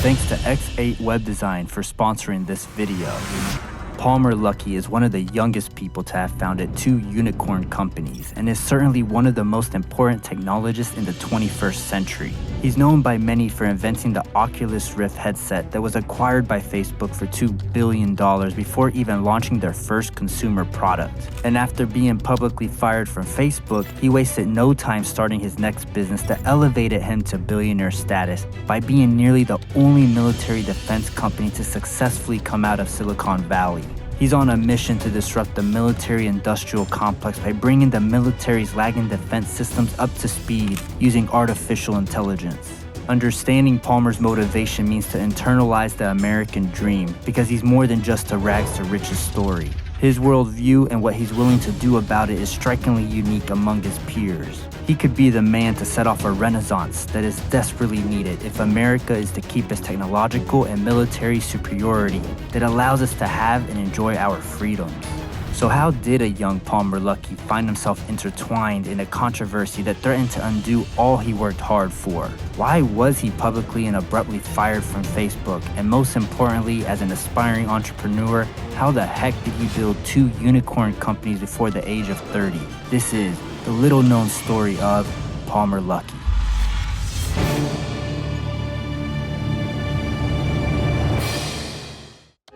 thanks to X8 Web Design for sponsoring this video. Palmer Luckey is one of the youngest people to have founded 2 unicorn companies and is certainly one of the most important technologists in the 21st century. He's known by many for inventing the Oculus Rift headset that was acquired by Facebook for $2 billion before even launching their first consumer product. And after being publicly fired from Facebook, he wasted no time starting his next business that elevated him to billionaire status by being nearly the only military defense company to successfully come out of Silicon Valley. He's on a mission to disrupt the military-industrial complex by bringing the military's lagging defense systems up to speed using artificial intelligence. Understanding Palmer's motivation means to internalize the American dream because he's more than just a rags to riches story. His worldview and what he's willing to do about it is strikingly unique among his peers. He could be the man to set off a renaissance that is desperately needed if America is to keep its technological and military superiority that allows us to have and enjoy our freedoms. So how did a young Palmer Luckey find himself intertwined in a controversy that threatened to undo all he worked hard for? Why was he publicly and abruptly fired from Facebook? And most importantly, as an aspiring entrepreneur, how the heck did he build 2 unicorn companies before the age of 30? This is the little-known story of Palmer Luckey.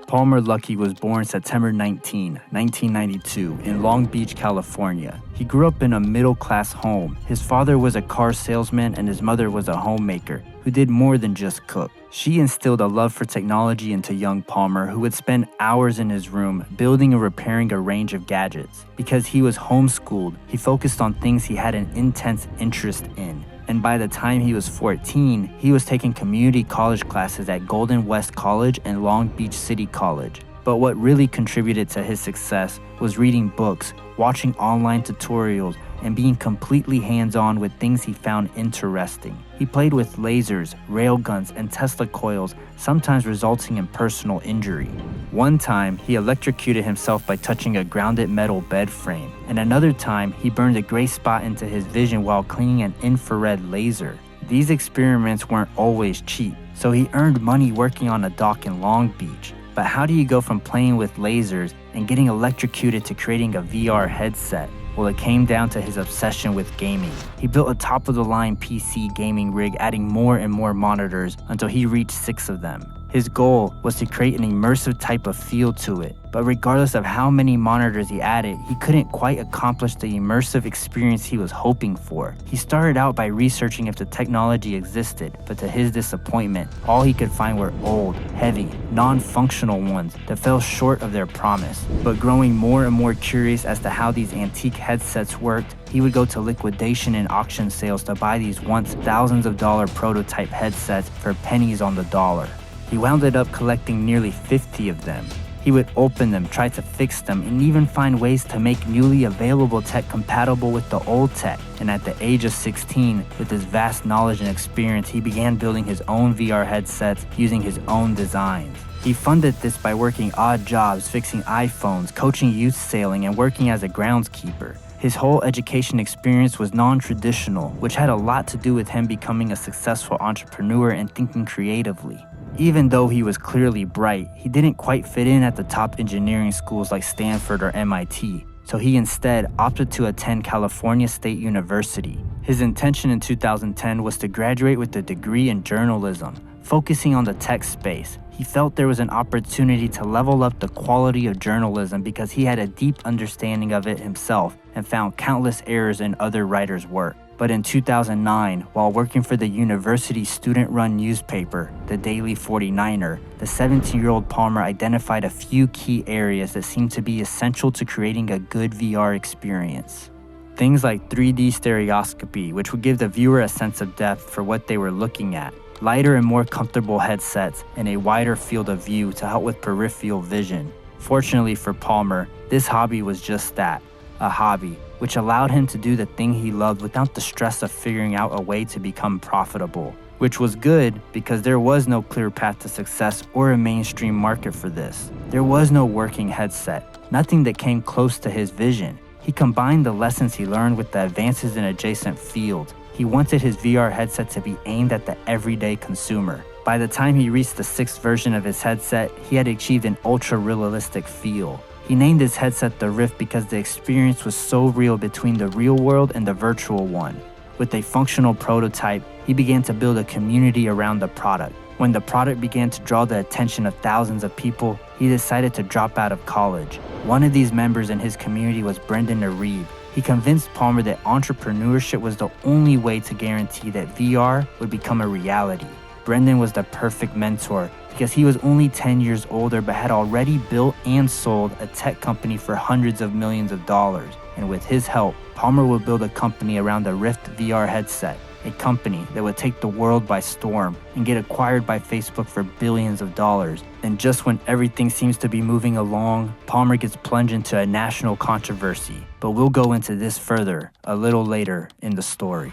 Palmer Luckey was born September 19, 1992, in Long Beach, California. He grew up in a middle-class home. His father was a car salesman and his mother was a homemaker who did more than just cook. She instilled a love for technology into young Palmer, who would spend hours in his room building and repairing a range of gadgets. Because he was homeschooled, he focused on things he had an intense interest in. And by the time he was 14, he was taking community college classes at Golden West College and Long Beach City College. But what really contributed to his success was reading books, watching online tutorials, and being completely hands-on with things he found interesting. He played with lasers, railguns, and Tesla coils, sometimes resulting in personal injury. One time, he electrocuted himself by touching a grounded metal bed frame, and another time, he burned a gray spot into his vision while cleaning an infrared laser. These experiments weren't always cheap, so he earned money working on a dock in Long Beach. But how do you go from playing with lasers and getting electrocuted to creating a VR headset? Well, it came down to his obsession with gaming. He built a top-of-the-line PC gaming rig, adding more and more monitors until he reached 6 of them. His goal was to create an immersive type of feel to it, but regardless of how many monitors he added, he couldn't quite accomplish the immersive experience he was hoping for. He started out by researching if the technology existed, but to his disappointment, all he could find were old, heavy, non-functional ones that fell short of their promise. But growing more and more curious as to how these antique headsets worked, he would go to liquidation and auction sales to buy these once thousands of dollar prototype headsets for pennies on the dollar. He wound up collecting nearly 50 of them. He would open them, try to fix them, and even find ways to make newly available tech compatible with the old tech. And at the age of 16, with his vast knowledge and experience, he began building his own VR headsets using his own designs. He funded this by working odd jobs, fixing iPhones, coaching youth sailing, and working as a groundskeeper. His whole education experience was non-traditional, which had a lot to do with him becoming a successful entrepreneur and thinking creatively. Even though he was clearly bright, he didn't quite fit in at the top engineering schools like Stanford or MIT, so he instead opted to attend California State University. His intention in 2010 was to graduate with a degree in journalism, focusing on the tech space. He felt there was an opportunity to level up the quality of journalism because he had a deep understanding of it himself and found countless errors in other writers' work. But in 2009, while working for the university's student-run newspaper, the Daily 49er, the 17-year-old Palmer identified a few key areas that seemed to be essential to creating a good VR experience. Things like 3D stereoscopy, which would give the viewer a sense of depth for what they were looking at, lighter and more comfortable headsets, and a wider field of view to help with peripheral vision. Fortunately for Palmer, this hobby was just that, a hobby, which allowed him to do the thing he loved without the stress of figuring out a way to become profitable. Which was good because there was no clear path to success or a mainstream market for this. There was no working headset, nothing that came close to his vision. He combined the lessons he learned with the advances in adjacent fields. He wanted his VR headset to be aimed at the everyday consumer. By the time he reached the 6th version of his headset, he had achieved an ultra-realistic feel. He named his headset the Rift because the experience was so real between the real world and the virtual one. With a functional prototype, he began to build a community around the product. When the product began to draw the attention of thousands of people, he decided to drop out of college. One of these members in his community was Brendan Arib. He convinced Palmer that entrepreneurship was the only way to guarantee that VR would become a reality. Brendan was the perfect mentor because he was only 10 years older but had already built and sold a tech company for hundreds of millions of dollars. And with his help, Palmer would build a company around the Rift VR headset, a company that would take the world by storm and get acquired by Facebook for billions of dollars. And just when everything seems to be moving along, Palmer gets plunged into a national controversy. But we'll go into this further a little later in the story.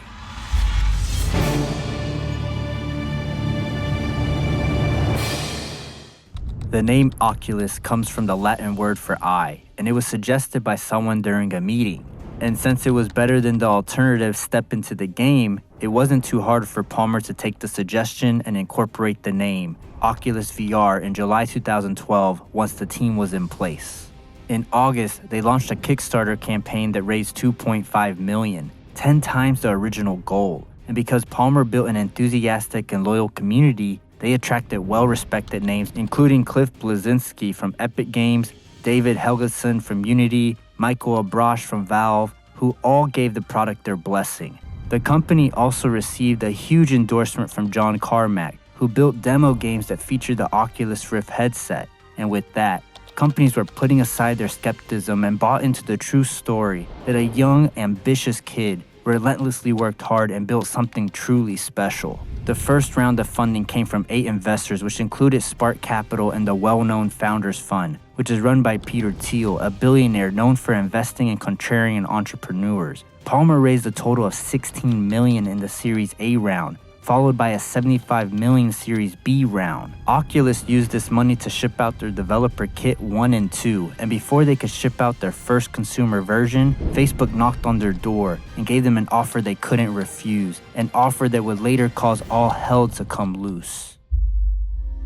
The name Oculus comes from the Latin word for eye, and it was suggested by someone during a meeting. And since it was better than the alternative step into the game, it wasn't too hard for Palmer to take the suggestion and incorporate the name Oculus VR in July 2012 once the team was in place. In August, they launched a Kickstarter campaign that raised $2.5 million, 10 times the original goal. And because Palmer built an enthusiastic and loyal community, they attracted well-respected names including Cliff Bleszinski from Epic Games, David Helgeson from Unity, Michael Abrash from Valve, who all gave the product their blessing. The company also received a huge endorsement from John Carmack, who built demo games that featured the Oculus Rift headset. And with that, companies were putting aside their skepticism and bought into the true story that a young, ambitious kid relentlessly worked hard and built something truly special. The first round of funding came from 8 investors, which included Spark Capital and the well-known Founders Fund, which is run by Peter Thiel, a billionaire known for investing in contrarian entrepreneurs. Palmer raised a total of $16 million in the Series A round, followed by a $75 million Series B round. Oculus used this money to ship out their developer kit 1 and 2, and before they could ship out their first consumer version, Facebook knocked on their door and gave them an offer they couldn't refuse, an offer that would later cause all hell to come loose.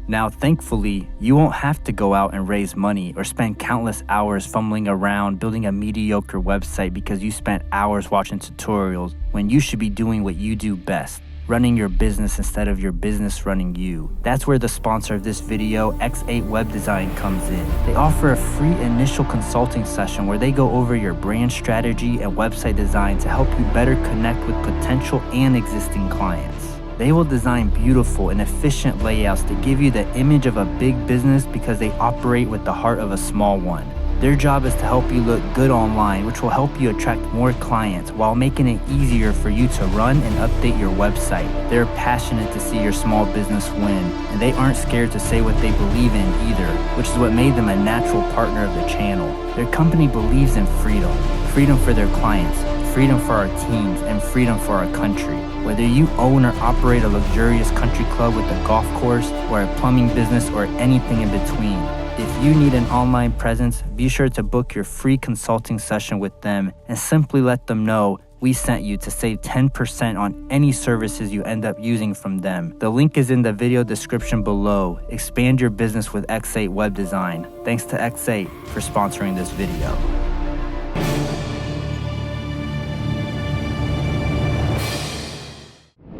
Now, thankfully, you won't have to go out and raise money or spend countless hours fumbling around building a mediocre website because you spent hours watching tutorials when you should be doing what you do best, running your business instead of your business running you. That's where the sponsor of this video, X8 Web Design, comes in. They offer a free initial consulting session where they go over your brand strategy and website design to help you better connect with potential and existing clients. They will design beautiful and efficient layouts that give you the image of a big business because they operate with the heart of a small one. Their job is to help you look good online, which will help you attract more clients while making it easier for you to run and update your website. They're passionate to see your small business win, and they aren't scared to say what they believe in either, which is what made them a natural partner of the channel. Their company believes in freedom. Freedom for their clients, freedom for our teams, and freedom for our country. Whether you own or operate a luxurious country club with a golf course, or a plumbing business, or anything in between, if you need an online presence, be sure to book your free consulting session with them and simply let them know we sent you to save 10% on any services you end up using from them. The link is in the video description below. Expand your business with X8 Web Design. Thanks to X8 for sponsoring this video.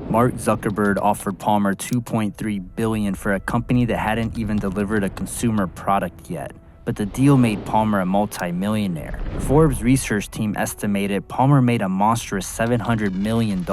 Mark Zuckerberg offered Palmer $2.3 billion for a company that hadn't even delivered a consumer product yet. But the deal made Palmer a multi-millionaire. Forbes' research team estimated Palmer made a monstrous $700 million.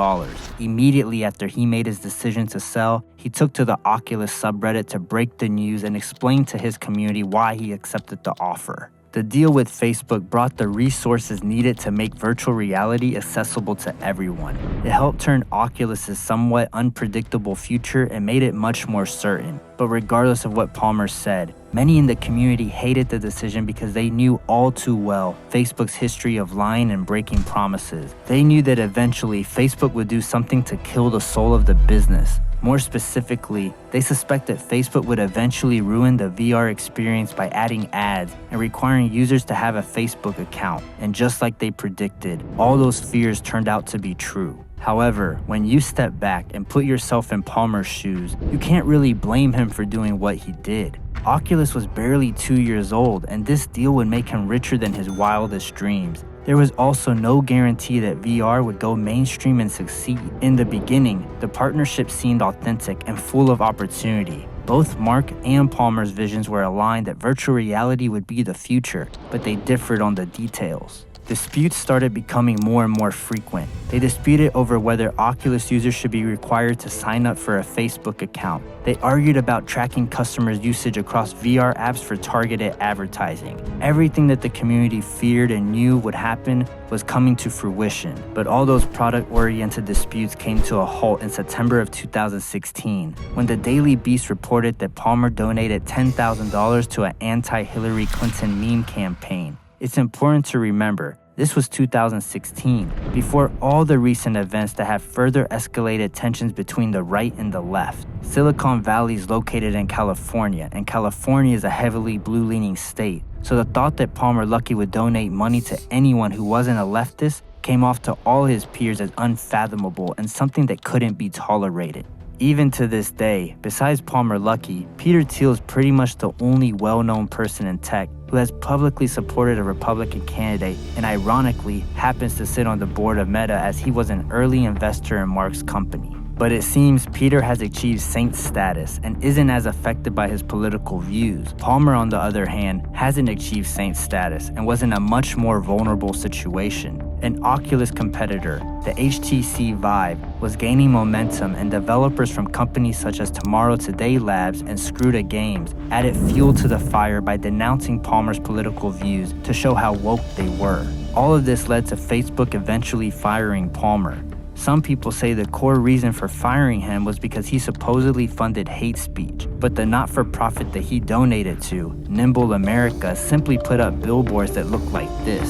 Immediately after he made his decision to sell, he took to the Oculus subreddit to break the news and explain to his community why he accepted the offer. The deal with Facebook brought the resources needed to make virtual reality accessible to everyone. It helped turn Oculus's somewhat unpredictable future and made it much more certain. But regardless of what Palmer said, many in the community hated the decision because they knew all too well Facebook's history of lying and breaking promises. They knew that eventually Facebook would do something to kill the soul of the business. More specifically, they suspect that Facebook would eventually ruin the VR experience by adding ads and requiring users to have a Facebook account. And just like they predicted, all those fears turned out to be true. However, when you step back and put yourself in Palmer's shoes, you can't really blame him for doing what he did. Oculus was barely 2 years old, and this deal would make him richer than his wildest dreams. There was also no guarantee that VR would go mainstream and succeed. In the beginning, the partnership seemed authentic and full of opportunity. Both Mark and Palmer's visions were aligned that virtual reality would be the future, but they differed on the details. Disputes started becoming more and more frequent. They disputed over whether Oculus users should be required to sign up for a Facebook account. They argued about tracking customers' usage across VR apps for targeted advertising. Everything that the community feared and knew would happen was coming to fruition. But all those product-oriented disputes came to a halt in September of 2016, when the Daily Beast reported that Palmer donated $10,000 to an anti-Hillary Clinton meme campaign. It's important to remember, this was 2016, before all the recent events that have further escalated tensions between the right and the left. Silicon Valley is located in California, and California is a heavily blue-leaning state. So the thought that Palmer Luckey would donate money to anyone who wasn't a leftist came off to all his peers as unfathomable and something that couldn't be tolerated. Even to this day, besides Palmer Luckey, Peter Thiel is pretty much the only well-known person in tech who has publicly supported a Republican candidate and ironically happens to sit on the board of Meta as he was an early investor in Mark's company. But it seems Peter has achieved saint status and isn't as affected by his political views. Palmer, on the other hand, hasn't achieved saint status and was in a much more vulnerable situation. An Oculus competitor, the HTC Vive, was gaining momentum, and developers from companies such as Tomorrow Today Labs and Screwta Games added fuel to the fire by denouncing Palmer's political views to show how woke they were. All of this led to Facebook eventually firing Palmer. Some people say the core reason for firing him was because he supposedly funded hate speech, but the not-for-profit that he donated to, Nimble America, simply put up billboards that looked like this.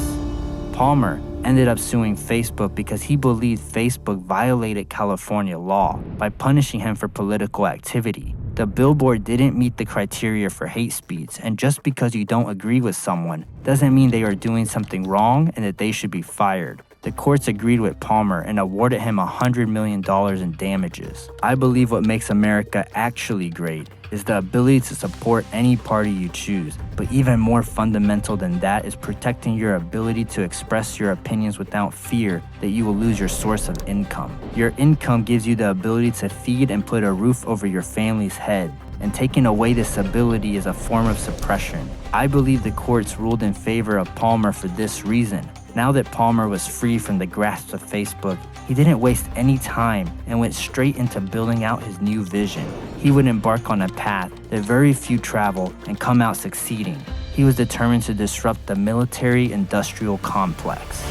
Palmer ended up suing Facebook because he believed Facebook violated California law by punishing him for political activity. The billboard didn't meet the criteria for hate speech, and just because you don't agree with someone doesn't mean they are doing something wrong and that they should be fired. The courts agreed with Palmer and awarded him $100 million in damages. I believe what makes America actually great is the ability to support any party you choose, but even more fundamental than that is protecting your ability to express your opinions without fear that you will lose your source of income. Your income gives you the ability to feed and put a roof over your family's head, and taking away this ability is a form of suppression. I believe the courts ruled in favor of Palmer for this reason. Now that Palmer was free from the grasp of Facebook, he didn't waste any time and went straight into building out his new vision. He would embark on a path that very few travel and come out succeeding. He was determined to disrupt the military-industrial complex.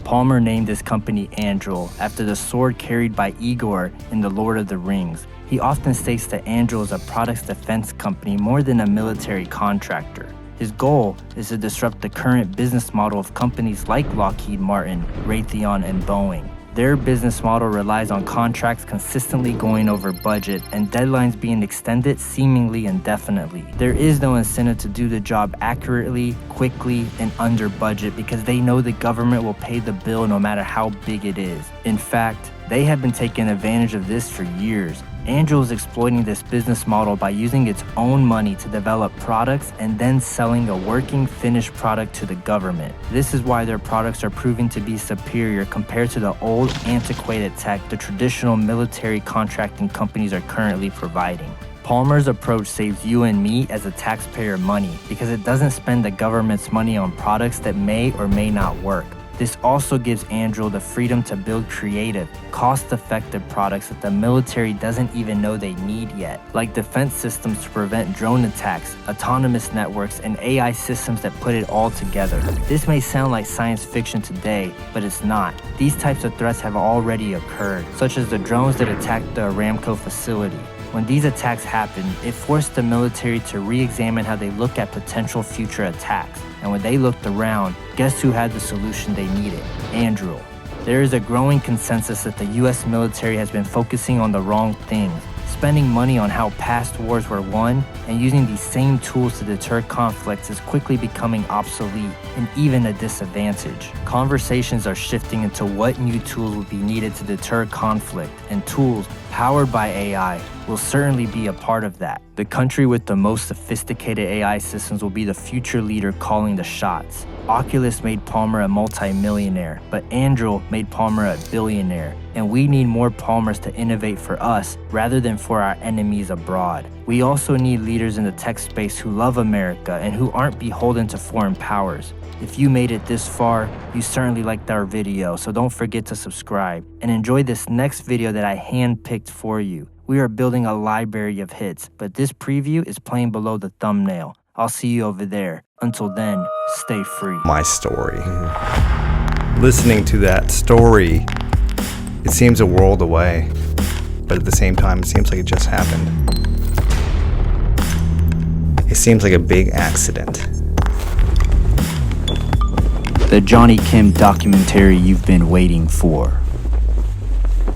Palmer named his company Anduril after the sword carried by Igor in The Lord of the Rings. He often states that Anduril is a products defense company more than a military contractor. His goal is to disrupt the current business model of companies like Lockheed Martin, Raytheon, and Boeing. Their business model relies on contracts consistently going over budget and deadlines being extended seemingly indefinitely. There is no incentive to do the job accurately, quickly, and under budget because they know the government will pay the bill no matter how big it is. In fact, they have been taking advantage of this for years. Anduril is exploiting this business model by using its own money to develop products and then selling a working finished product to the government. This is why their products are proving to be superior compared to the old, antiquated tech the traditional military contracting companies are currently providing. Palmer's approach saves you and me as a taxpayer money because it doesn't spend the government's money on products that may or may not work. This also gives Anduril the freedom to build creative, cost-effective products that the military doesn't even know they need yet, like defense systems to prevent drone attacks, autonomous networks, and AI systems that put it all together. This may sound like science fiction today, but it's not. These types of threats have already occurred, such as the drones that attacked the Aramco facility. When these attacks happened, it forced the military to re-examine how they look at potential future attacks. And when they looked around, guess who had the solution they needed? Anduril. There is a growing consensus that the US military has been focusing on the wrong things, spending money on how past wars were won, and using these same tools to deter conflicts is quickly becoming obsolete and even a disadvantage. Conversations are shifting into what new tools will be needed to deter conflict, and tools powered by AI will certainly be a part of that. The country with the most sophisticated AI systems will be the future leader calling the shots. Oculus made Palmer a multi-millionaire, but Anduril made Palmer a billionaire. And we need more Palmers to innovate for us rather than for our enemies abroad. We also need leaders in the tech space who love America and who aren't beholden to foreign powers. If you made it this far, you certainly liked our video, so don't forget to subscribe and enjoy this next video that I handpicked for you. We are building a library of hits, but this preview is playing below the thumbnail. I'll see you over there. Until then, stay free. My story. Listening to that story, it seems a world away, but at the same time, it seems like it just happened. It seems like a big accident. The Johnny Kim documentary you've been waiting for.